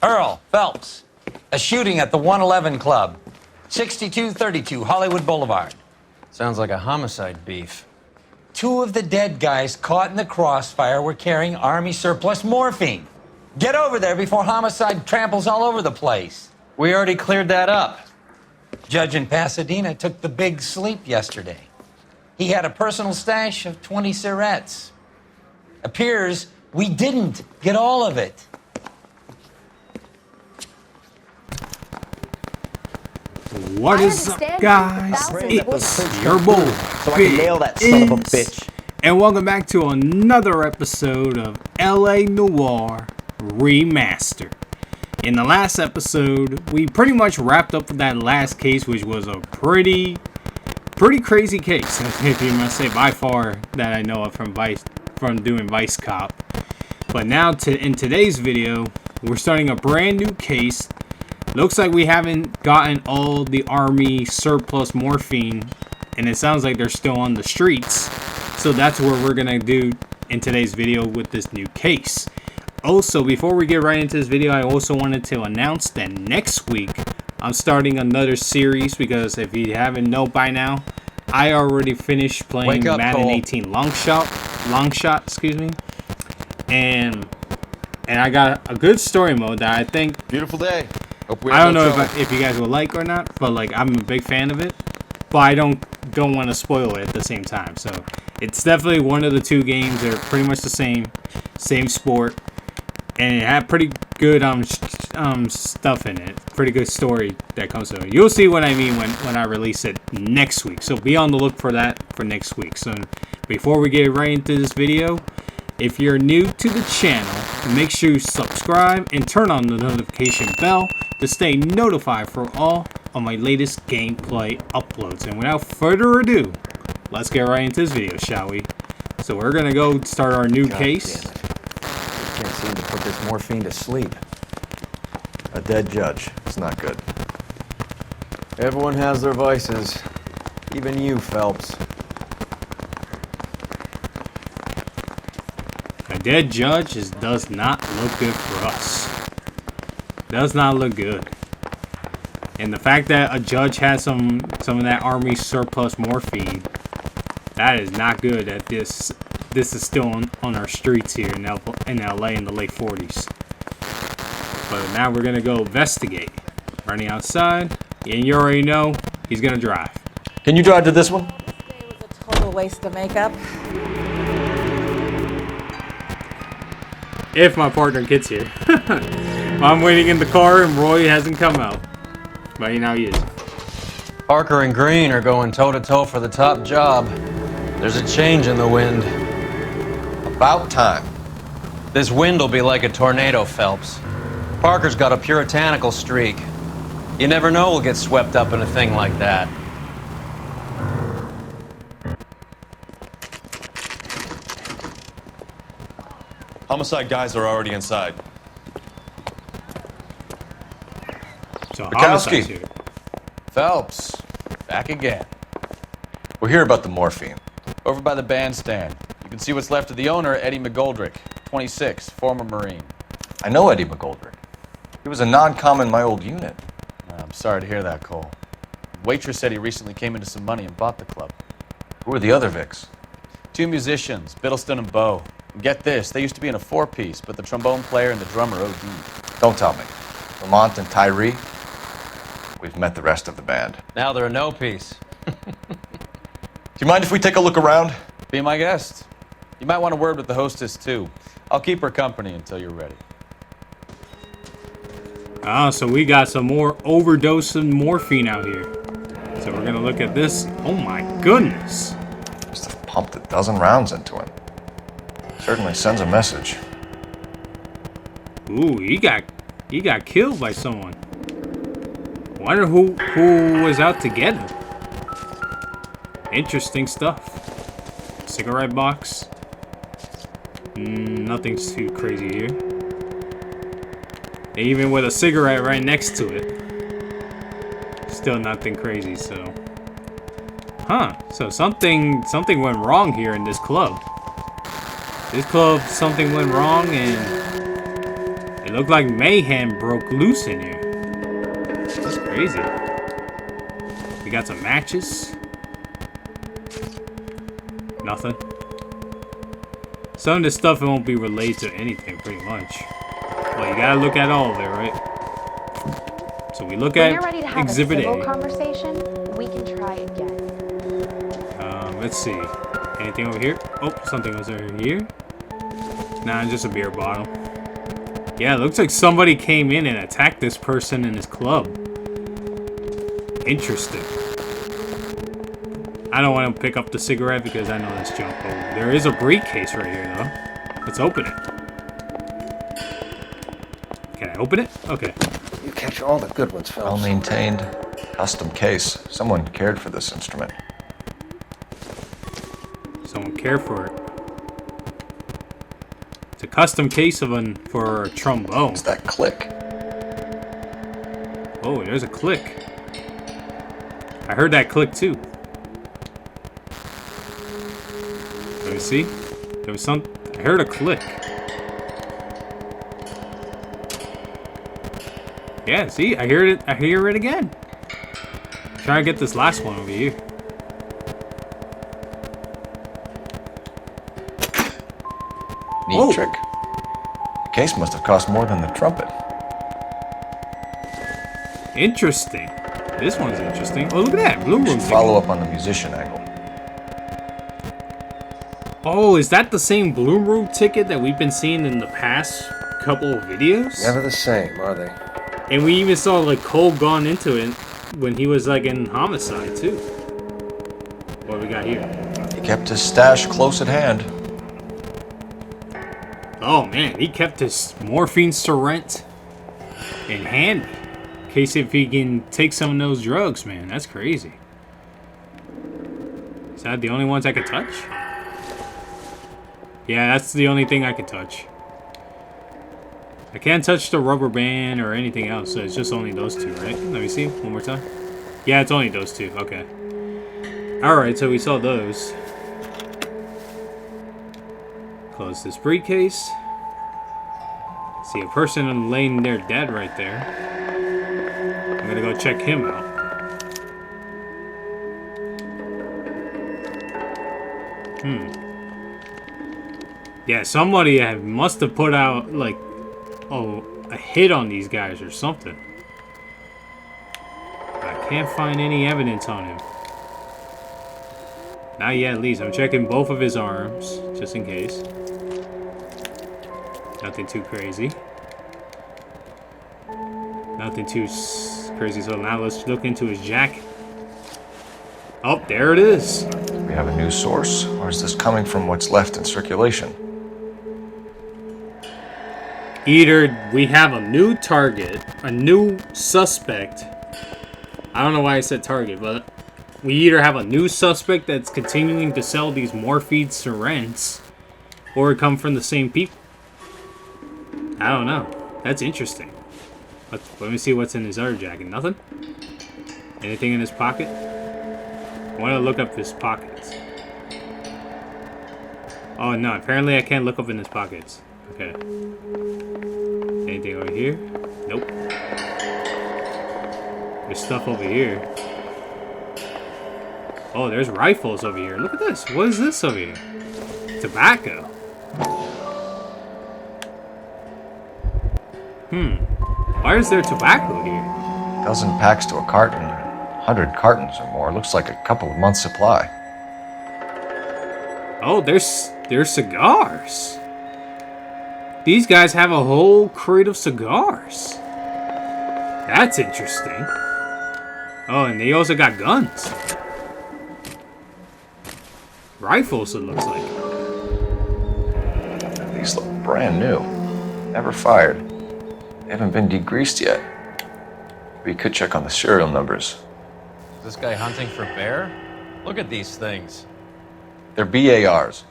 Earl, Phelps. A shooting at the 111 Club. 6232 Hollywood Boulevard. Sounds like a homicide beef. 2 of the dead guys caught in the crossfire were carrying Army surplus morphine. Get over there before homicide tramples all over the place. We already cleared that up. Judge in Pasadena took the big sleep yesterday. He had a personal stash of 20 cigarettes. Appears we didn't get all of it. What is up, guys? It's your boy, so I can nail that son of a bitch. And welcome back to another episode of LA Noire Remastered. In the last episode, we pretty much wrapped up with that last case, which was a pretty crazy case, if you must say, by far that I know of from doing Vice Cop. But now, in today's video, we're starting a brand new case. Looks like we haven't gotten all the Army surplus morphine, and it sounds like they're still on the streets. So that's what we're gonna do in today's video with this new case. Also, before we get right into this video, I also wanted to announce that next week I'm starting another series, because if you haven't known by now, I already finished playing Madden 18 long shot, excuse me, and I got a good story mode that I think. Beautiful day. I don't know if you guys will like or not, but like I'm a big fan of it. But I don't want to spoil it at the same time. So it's definitely one of the two games. They're pretty much the same sport, and it had pretty good stuff in it. Pretty good story that comes to it. You'll see what I mean when I release it next week. So be on the look for that for next week. So before we get right into this video, if you're new to the channel, make sure you subscribe and turn on the notification bell to stay notified for all of my latest gameplay uploads. And without further ado, let's get right into this video, shall we? So we're gonna go start our new case. Damn it. I can't seem to put this morphine to sleep. A dead judge. It's not good. Everyone has their vices. Even you, Phelps. A dead judge does not look good for us. Does not look good. And the fact that a judge has some of that Army surplus morphine, that is not good. That this is still on our streets here in LA in the late 40s. But now we're gonna go investigate. Running outside, and you already know he's gonna drive. Can you drive to this one? It was a total waste of makeup. If my partner gets here. I'm waiting in the car and Roy hasn't come out. But now he is. Parker and Green are going toe-to-toe for the top job. There's a change in the wind. About time. This wind will be like a tornado, Phelps. Parker's got a puritanical streak. You never know we'll get swept up in a thing like that. Homicide guys are already inside. So Bukowski. Phelps, back again. We're here about the morphine. Over by the bandstand. You can see what's left of the owner, Eddie McGoldrick, 26, former Marine. I know Eddie McGoldrick. He was a non-com in my old unit. I'm sorry to hear that, Cole. Waitress said he recently came into some money and bought the club. Who are the other Vics? 2 musicians, Biddleston and Bowe. And get this, they used to be in a 4-piece, but the trombone player and the drummer OD'd. Don't tell me. Lamont and Tyree? We've met the rest of the band. Now they're a no-piece. Do you mind if we take a look around? Be my guest. You might want a word with the hostess, too. I'll keep her company until you're ready. So we got some more overdose of morphine out here. So we're gonna look at this. Oh my goodness. Must have pumped a dozen rounds into him. Certainly sends a message. Ooh, he got killed by someone. Wonder who was out to get him. Interesting stuff. Cigarette box. Nothing's too crazy here. Even with a cigarette right next to it, still nothing crazy. So, so something went wrong here in this club. Something went wrong, and It looked like mayhem broke loose in here. This is crazy. We got some matches. Nothing. Some of this stuff won't be related to anything, pretty much. Well, you gotta look at all of it, right? So we look When you're at ready to have Exhibit a civil A. conversation, we can try again. Let's see. Anything over here? Oh, something was over here. Nah, just a beer bottle. Yeah, it looks like somebody came in and attacked this person in his club. Interesting. I don't want to pick up the cigarette because I know that's junk. Oh, there is a briefcase right here, though. Let's open it. Can I open it? Okay. You catch all the good ones, Phelps. Well maintained, custom case. Someone cared for this instrument. Someone care for it. It's a custom case for a trombone. It's that click. Oh, there's a click. I heard that click too. Let me see. There was some. I heard a click. Yeah, see, I hear it. I hear it again. Try to get this last one over here. Neat trick. The case must have cost more than the trumpet. Interesting. This one's interesting. Oh, look at that. Blue room. Follow up on the musician angle. Oh, is that the same Blue Room ticket that we've been seeing in the past couple of videos? Never the same, are they? And we even saw like Cole gone into it when he was like in Homicide too. What do we got here? He kept his stash close at hand. Oh man, he kept his morphine syringe in handy. In case if he can take some of those drugs, man. That's crazy. Is that the only ones I could touch? Yeah, that's the only thing I can touch. I can't touch the rubber band or anything else, so it's just only those two, right? Let me see, one more time. Yeah, it's only those two, okay. Alright, so we saw those. Close this briefcase. See a person laying there dead right there. I'm gonna go check him out. Yeah, somebody must have put out, like, a hit on these guys or something. I can't find any evidence on him. Not yet, at least. I'm checking both of his arms, just in case. Nothing too crazy. Nothing too crazy, so now let's look into his jacket. Oh, there it is. Do we have a new source, or is this coming from what's left in circulation? Either we have a new target, a new suspect. I don't know why I said target, but we either have a new suspect that's continuing to sell these morphine syringes, or it come from the same people. I don't know. That's interesting. Let me see what's in his other jacket. Nothing? Anything in his pocket? I want to look up his pockets. Oh no, apparently I can't look up in his pockets. Okay. Anything over here? Nope. There's stuff over here. Oh, there's rifles over here. Look at this. What is this over here? Tobacco. Why is there tobacco here? A dozen packs to a carton, 100 cartons or more. Looks like a couple of months' supply. Oh, there's cigars. These guys have a whole crate of cigars. That's interesting. Oh, and they also got guns. Rifles, it looks like. These look brand new. Never fired. They haven't been degreased yet. We could check on the serial numbers. Is this guy hunting for bear? Look at these things. They're BARs.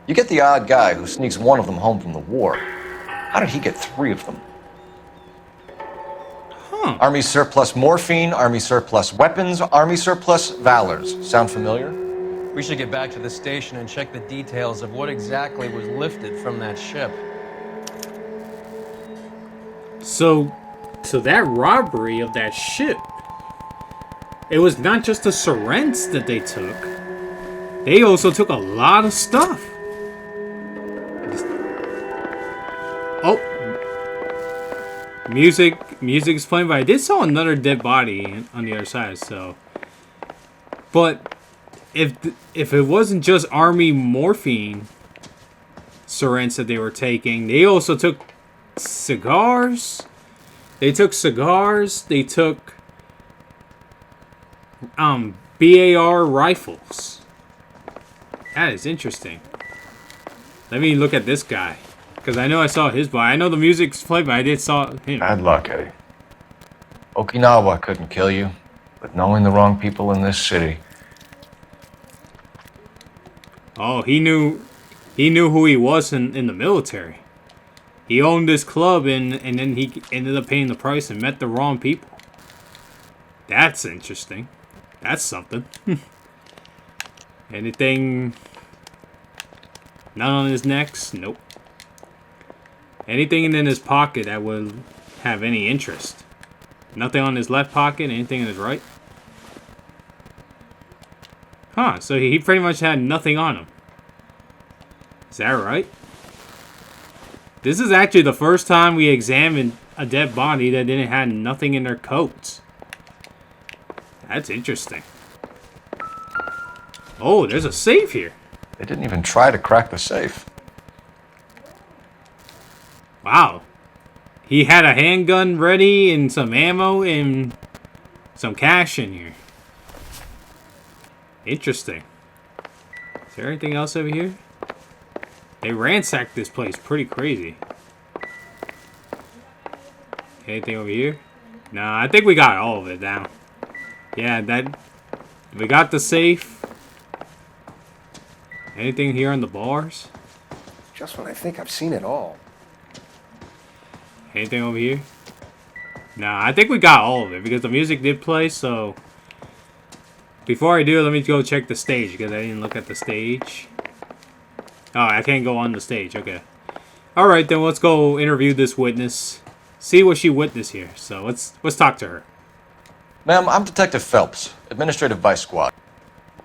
You get the odd guy who sneaks one of them home from the war. How did he get 3 of them? Army surplus morphine, Army surplus weapons, Army surplus valors. Sound familiar? We should get back to the station and check the details of what exactly was lifted from that ship. So that robbery of that ship, it was not just the Sorrents that they took. They also took a lot of stuff. Oh. Music's playing, but I did saw another dead body on the other side, so. But if it wasn't just army morphine Sorrents that they were taking, they also took cigars. They took cigars. They took BAR rifles. That is interesting. Let me look at this guy, because I know I saw his body. I know the music's played, but I did saw him. Bad luck, Eddie. Okinawa couldn't kill you, but knowing the wrong people in this city. Oh, he knew who he was in the military. He owned this club, and then he ended up paying the price and met the wrong people. That's interesting. That's something. Anything? None on his necks? Nope. Anything in his pocket that would have any interest? Nothing on his left pocket? Anything in his right? Huh, so he pretty much had nothing on him. Is that right? This is actually the first time we examined a dead body that didn't have nothing in their coats. That's interesting. Oh, there's a safe here. They didn't even try to crack the safe. Wow. He had a handgun ready and some ammo and some cash in here. Interesting. Is there anything else over here? They ransacked this place pretty crazy. Anything over here? Nah, I think we got all of it down. Yeah, we got the safe. Anything here on the bars? Just when I think I've seen it all. Anything over here? Nah, I think we got all of it because the music did play, so... Before I do, let me go check the stage because I didn't look at the stage. Oh, I can't go on the stage. Okay. Alright, then let's go interview this witness. See what she witnessed here. So let's talk to her. Ma'am, I'm Detective Phelps, Administrative Vice Squad.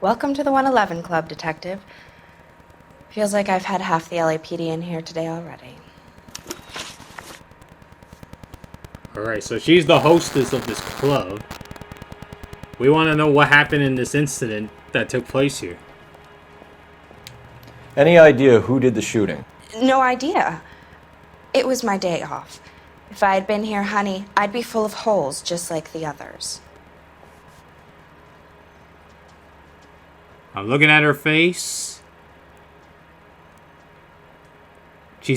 Welcome to the 111 Club, Detective. Feels like I've had half the LAPD in here today already. Alright, so she's the hostess of this club. We want to know what happened in this incident that took place here. Any idea who did the shooting? No idea. It was my day off. If I had been here, honey, I'd be full of holes just like the others. I'm looking at her face. She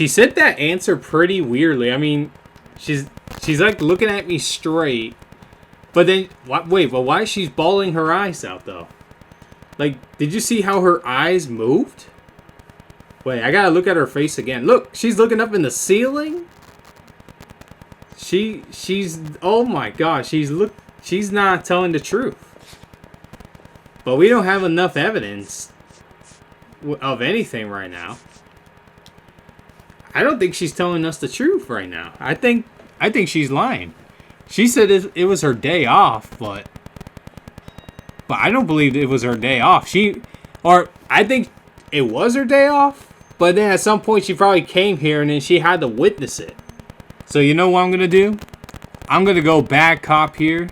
said that answer pretty weirdly. I mean, she's like looking at me straight. But then, wait, but why is she bawling her eyes out, though? Like, did you see how her eyes moved? Wait, I gotta look at her face again. Look, she's looking up in the ceiling? She's, oh my gosh, she's not telling the truth. But we don't have enough evidence of anything right now. I don't think she's telling us the truth right now. I think she's lying. She said it was her day off, but I don't believe it was her day off. I think it was her day off, but then at some point she probably came here and then she had to witness it. So you know what I'm gonna do? I'm gonna go bad cop here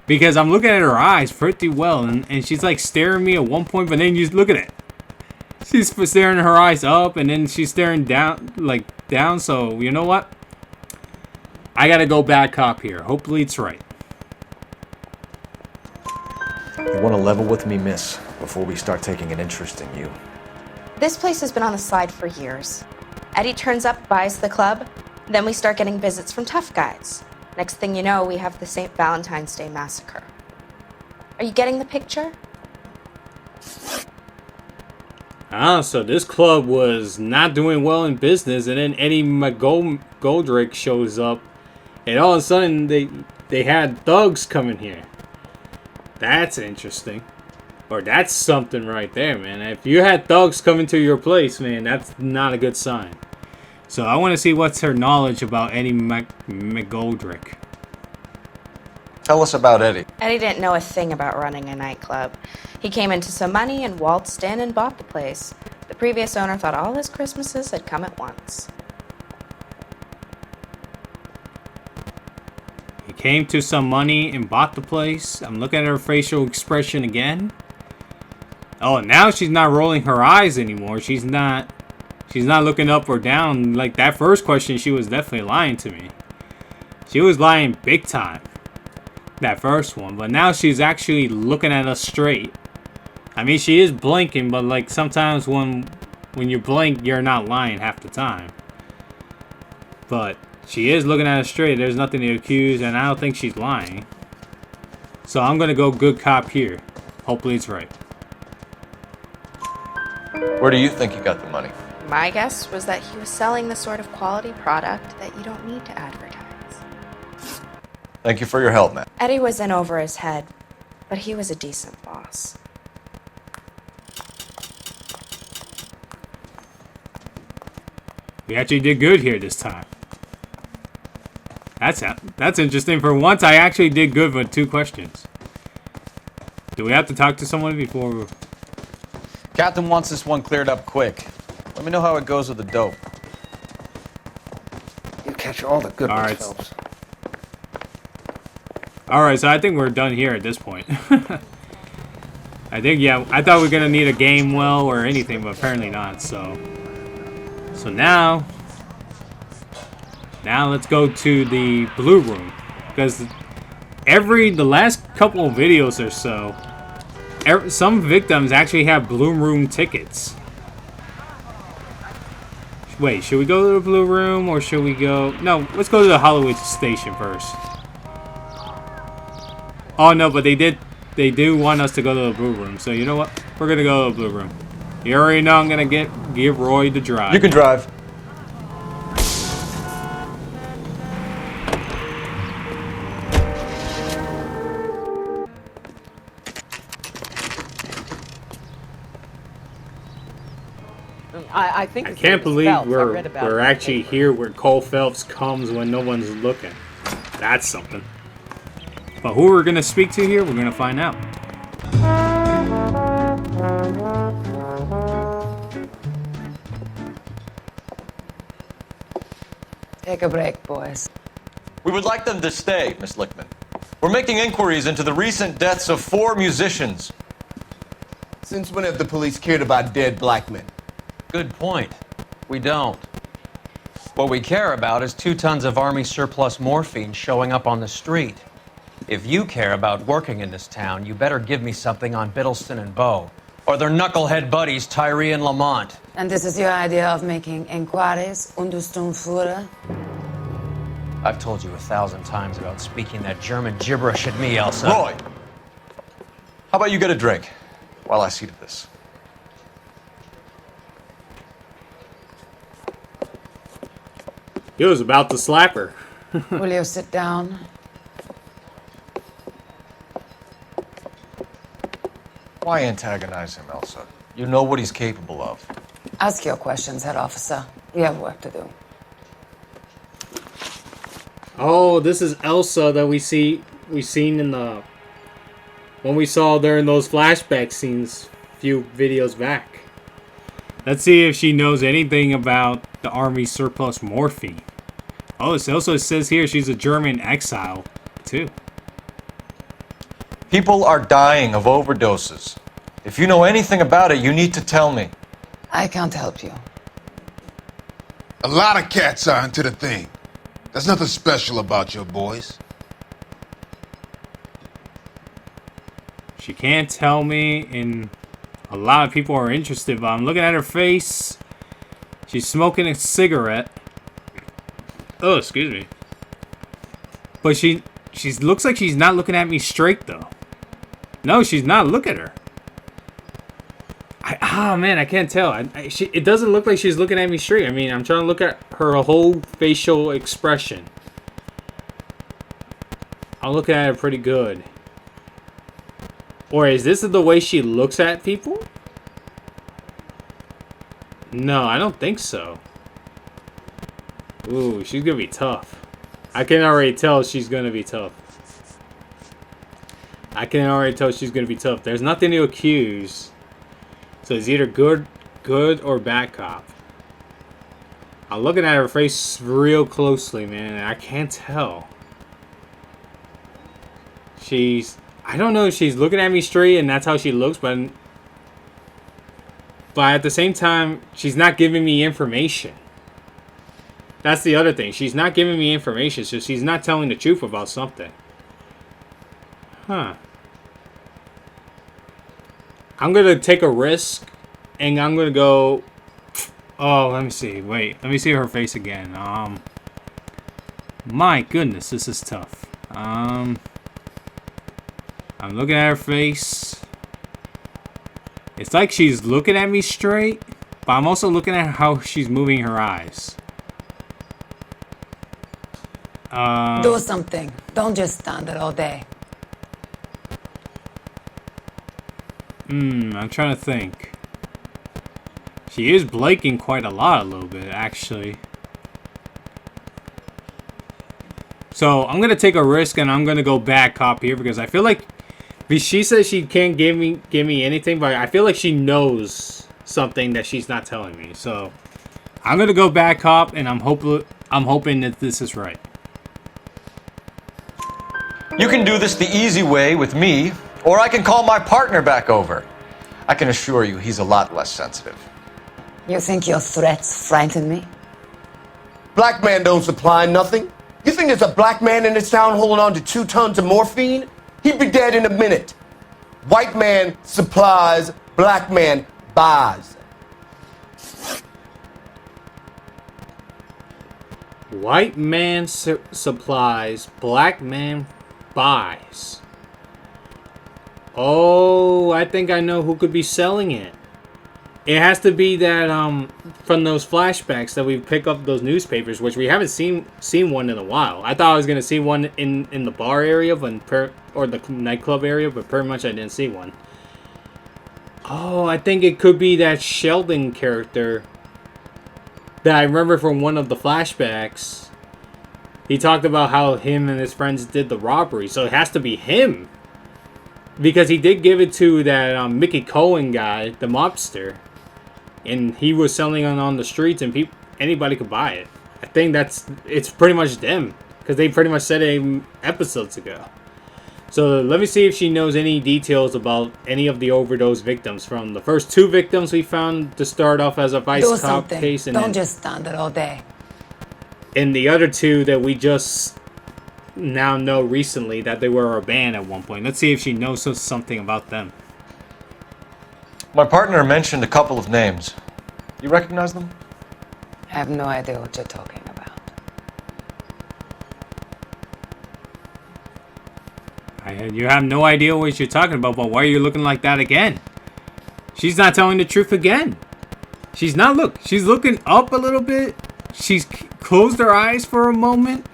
because I'm looking at her eyes pretty well, and she's like staring at me at one point, but then you look at it. She's staring her eyes up, and then she's staring down, down. So you know what? I gotta go bad cop here. Hopefully it's right. You want to level with me, miss, before we start taking an interest in you. This place has been on the slide for years. Eddie turns up, buys the club, then we start getting visits from tough guys. Next thing you know, we have the St. Valentine's Day massacre. Are you getting the picture? Ah, so this club was not doing well in business, and then Eddie McGoldrick shows up, and all of a sudden they had thugs coming here. That's interesting. Or that's something right there, man. If you had thugs coming to your place, man, that's not a good sign. So I want to see what's her knowledge about Eddie McGoldrick. Tell us about Eddie. Eddie didn't know a thing about running a nightclub. He came into some money and waltzed in and bought the place. The previous owner thought all his Christmases had come at once. He came to some money and bought the place. I'm looking at her facial expression again. Oh, now she's not rolling her eyes anymore. She's not looking up or down. Like that first question, she was definitely lying to me. She was lying big time. That first one, but now she's actually looking at us straight. I mean, she is blinking, but like sometimes when you blink, you're not lying half the time. But she is looking at us straight. There's nothing to accuse, and I don't think she's lying. So I'm gonna go good cop here. Hopefully it's right. Where do you think he got the money? My guess was that he was selling the sort of quality product that you don't need to advertise. Thank you for your help, Matt. Eddie was in over his head, but he was a decent boss. We actually did good here this time. That's interesting. For once, I actually did good with 2 questions. Do we have to talk to someone before? Captain wants this one cleared up quick. Let me know how it goes with the dope. You catch all the good All ones, right. Phelps. Alright, so I think we're done here at this point. I think, yeah, I thought we were gonna need a game well or anything, but apparently not, so now let's go to the blue room. Because the last couple of videos or so, some victims actually have blue room tickets. Wait, should we go to the blue room or should we go... No, let's go to the Hollywood station first. Oh no, but they do want us to go to the blue room. So you know what? We're gonna go to the blue room. You already know I'm gonna give Roy the drive. You can drive. I think I his can't name is believe Phelps. I read about we're it in the actually paper. here where Cole Phelps comes when no one's looking. That's something. But who we're gonna speak to here, we're gonna find out. Take a break, boys. We would like them to stay, Miss Lickman. We're making inquiries into the recent deaths of 4 musicians. Since when have the police cared about dead black men? Good point. We don't. What we care about is 2 tons of Army surplus morphine showing up on the street. If you care about working in this town, you better give me something on Biddleston and Bow, or their knucklehead buddies Tyree and Lamont. And this is your idea of making inquiries, Untersturmführer? I've told you 1,000 times about speaking that German gibberish at me, Elsa. Roy, how about you get a drink while I see to this? He was about to slap her. Will you sit down? Why antagonize him, Elsa? You know what he's capable of. Ask your questions, head officer. We have work to do. Oh, this is Elsa that we seen in the when we saw during those flashback scenes a few videos back. Let's see if she knows anything about the Army surplus morphine. Oh, it also says here she's a German exile, too. People are dying of overdoses. If you know anything about it, you need to tell me. I can't help you. A lot of cats are into the thing. There's nothing special about your boys. She can't tell me, and a lot of people are interested, but I'm looking at her face. She's smoking a cigarette. Oh, excuse me. But she looks like she's not looking at me straight, though. No, she's not. Look at her. Oh, man, I can't tell. It doesn't look like she's looking at me straight. I mean, I'm trying to look at her whole facial expression. I'm looking at it pretty good. Or is this the way she looks at people? No, I don't think so. Ooh, she's gonna be tough. I can already tell she's gonna be tough. There's nothing to accuse. So it's either good or bad cop. I'm looking at her face real closely, man, and I can't tell. I don't know if she's looking at me straight and that's how she looks, but at the same time, she's not giving me information. That's the other thing. She's not giving me information, so she's not telling the truth about something. Huh. I'm gonna take a risk, and I'm gonna go... Oh, let me see. Wait, let me see her face again. My goodness, this is tough. I'm looking at her face. It's like she's looking at me straight, but I'm also looking at how she's moving her eyes. Do something. Don't just stand there all day. I'm trying to think. She is blinking quite a little bit, actually. So I'm gonna take a risk and I'm gonna go bad cop here because I feel like she says she can't give me anything, but I feel like she knows something that she's not telling me. So I'm gonna go bad cop, and I'm hoping that this is right. You can do this the easy way with me, or I can call my partner back over. I can assure you he's a lot less sensitive. You think your threats frighten me? Black man don't supply nothing. You think there's a black man in this town holding on to 2 tons of morphine? He'd be dead in a minute. White man supplies, black man buys. White man supplies, black man buys. Oh, I think I know who could be selling it. It has to be that from those flashbacks that we pick up those newspapers, which we haven't seen one in a while. I thought I was gonna see one in the bar area, or the nightclub area, but pretty much I didn't see one. Oh, I think it could be that Sheldon character that I remember from one of the flashbacks. He talked about how him and his friends did the robbery, so it has to be him. Because he did give it to that Mickey Cohen guy, the mobster. And he was selling it on the streets and anybody could buy it. I think it's pretty much them. Because they pretty much said it episodes ago. So let me see if she knows any details about any of the overdose victims. From the first 2 victims we found to start off as a vice cop case. And don't just stand there all day. And the other 2 that we just now know recently that they were a band at one point. Let's see if she knows something about them. My partner mentioned a couple of names. You recognize them? I have no idea what you're talking about. You have no idea what you're talking about, but why are you looking like that again? She's not telling the truth again. She's not, look. She's looking up a little bit. She's closed her eyes for a moment.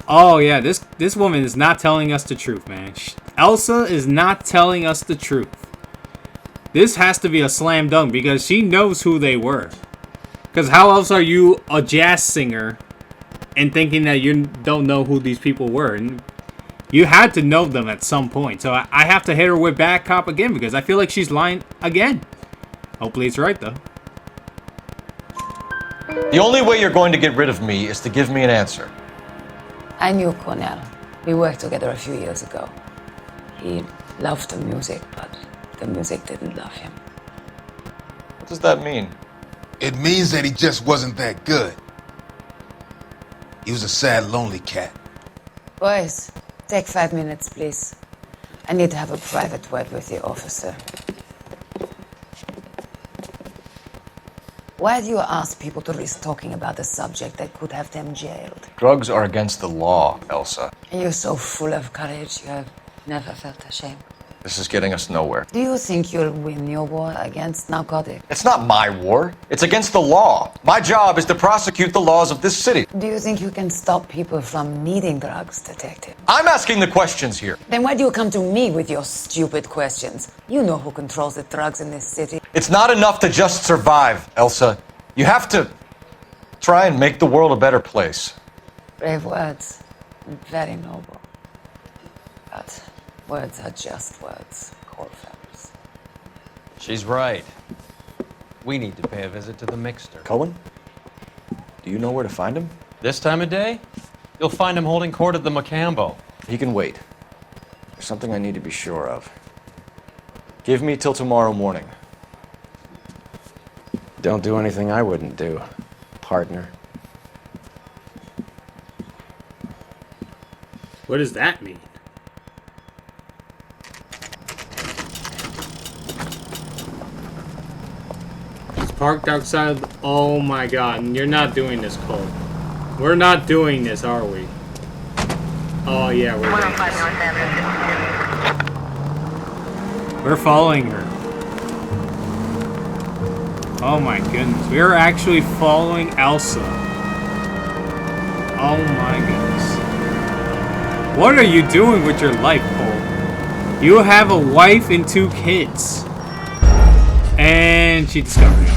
Oh, yeah, this woman is not telling us the truth, man. Elsa is not telling us the truth. This has to be a slam dunk because she knows who they were. Because how else are you a jazz singer and thinking that you don't know who these people were? And you had to know them at some point. So I have to hit her with bad cop again because I feel like she's lying again. Hopefully it's right, though. The only way you're going to get rid of me is to give me an answer. I knew Cornell. We worked together a few years ago. He loved the music, but the music didn't love him. What does that mean? It means that he just wasn't that good. He was a sad, lonely cat. Boys, take 5 minutes, please. I need to have a private word with the officer. Why do you ask people to risk talking about a subject that could have them jailed? Drugs are against the law, Elsa. You're so full of courage, you have never felt ashamed. This is getting us nowhere. Do you think you'll win your war against narcotics? It's not my war. It's against the law. My job is to prosecute the laws of this city. Do you think you can stop people from needing drugs, Detective? I'm asking the questions here. Then why do you come to me with your stupid questions? You know who controls the drugs in this city. It's not enough to just survive, Elsa. You have to try and make the world a better place. Brave words, very noble. But words are just words, Cole Phelps. She's right. We need to pay a visit to the Mixter. Cohen? Do you know where to find him? This time of day, you'll find him holding court at the Macambo. He can wait. There's something I need to be sure of. Give me till tomorrow morning. Don't do anything I wouldn't do, partner. What does that mean? It's parked outside. Oh my god. You're not doing this, Cole. We're not doing this, are we? Oh yeah, we're doing this. We're following her. Oh my goodness. We're actually following Elsa. Oh my goodness. What are you doing with your life, Cole? You have a wife and 2 kids. And she discovered it.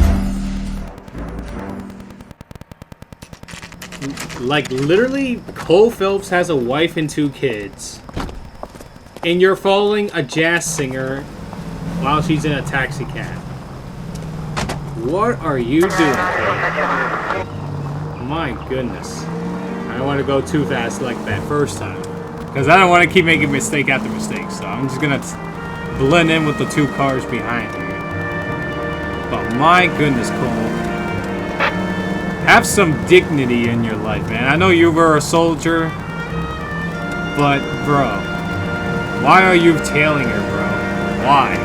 Like, literally, Cole Phelps has a wife and 2 kids. And you're following a jazz singer while she's in a taxi cab. What are you doing, Cole? My goodness. I don't want to go too fast like that first time. Because I don't want to keep making mistake after mistake. So I'm just going to blend in with the 2 cars behind me. But my goodness, Cole. Have some dignity in your life, man. I know you were a soldier. But, bro. Why are you tailing her, bro? Why?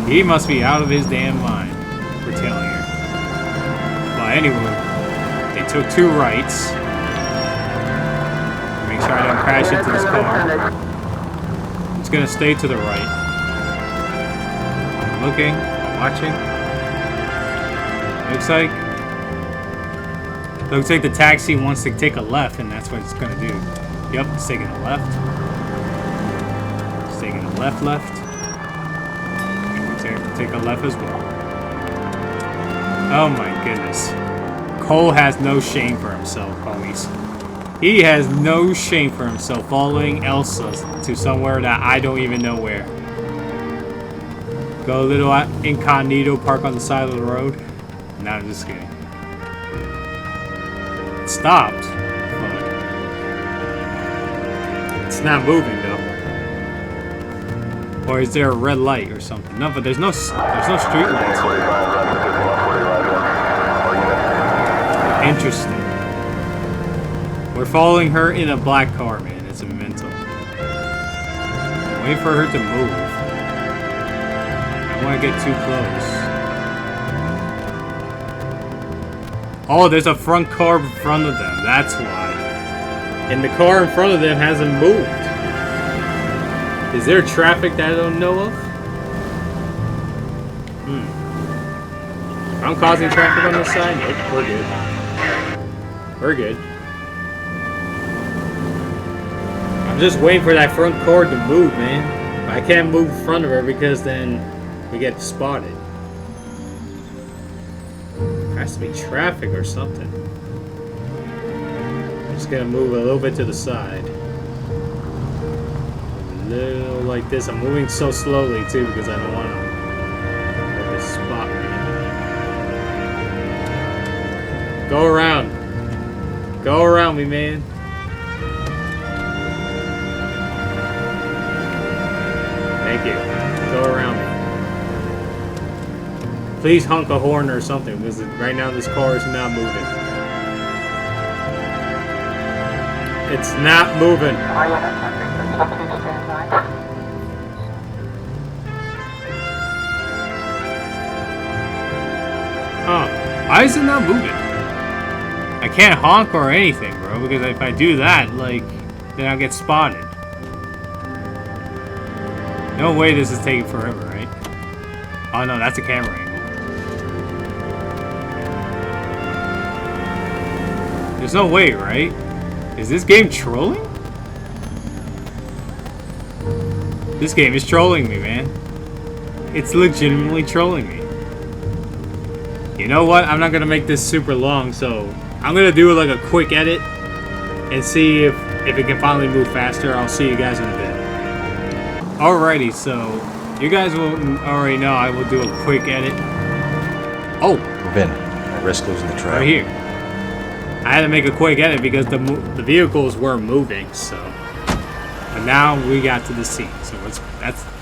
He must be out of his damn mind for tailing her. But anyway, they took 2 rights. Make sure I don't crash into this car. It's gonna stay to the right. I'm looking, I'm watching. Looks like the taxi wants to take a left, and that's what it's gonna do. Yep, it's taking a left. It's taking a left. Take a left as well. Oh my goodness. Cole has no shame for himself, homies. He has no shame for himself following Elsa to somewhere that I don't even know where. Go a little incognito, park on the side of the road. No, I'm just kidding. It stopped, but it's not moving though. Or is there a red light or something? No, but there's no street lights here. Interesting. We're following her in a black car, man. It's mental. Wait for her to move. I don't want to get too close. Oh, there's a front car in front of them. That's why. And the car in front of them hasn't moved. Is there traffic that I don't know of? I'm causing traffic on this side? Nope, we're good. We're good. I'm just waiting for that front car to move, man. I can't move in front of her because then we get spotted. There has to be traffic or something. I'm just gonna move a little bit to the side. Little like this. I'm moving so slowly too because I don't want to spot me. Go around. Go around me, man. Thank you. Go around me. Please honk a horn or something because right now this car is not moving. It's not moving. Why is it not moving? I can't honk or anything, bro, because if I do that, like, then I'll get spotted. No way this is taking forever, right? Oh no, that's a camera angle. There's no way, right? Is this game trolling? This game is trolling me, man. It's legitimately trolling me. You know what? I'm not gonna make this super long, so I'm gonna do like a quick edit and see if it can finally move faster. I'll see you guys in a bit. Alrighty, so you guys will already know I will do a quick edit. Oh, Move in. I risk losing the trail. right here. I had to make a quick edit because the vehicles weren't moving, so. But now we got to the scene, so let's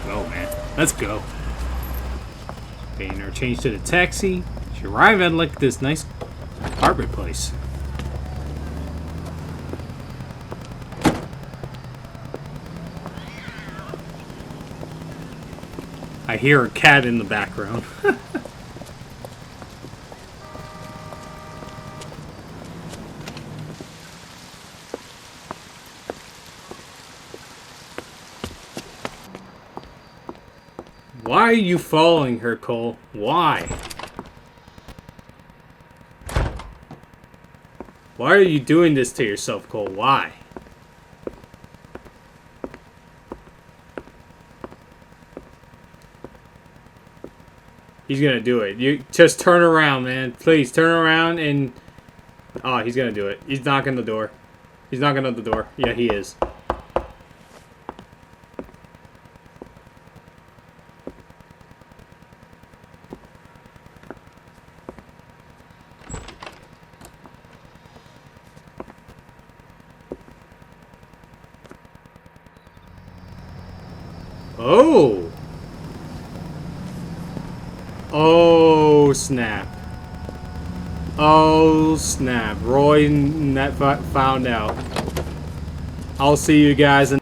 go, man. Let's go. Paying our change to the taxi. She arrived at like this nice apartment place. I hear a cat in the background. Why are you following her, Cole? Why? Why are you doing this to yourself, Cole? Why? He's gonna do it. You just turn around, man. Please turn around and... Oh, he's gonna do it. He's knocking the door. He's knocking on the door. Yeah, he is. Oh! Oh, snap. Oh, snap. Roy found out. I'll see you guys in...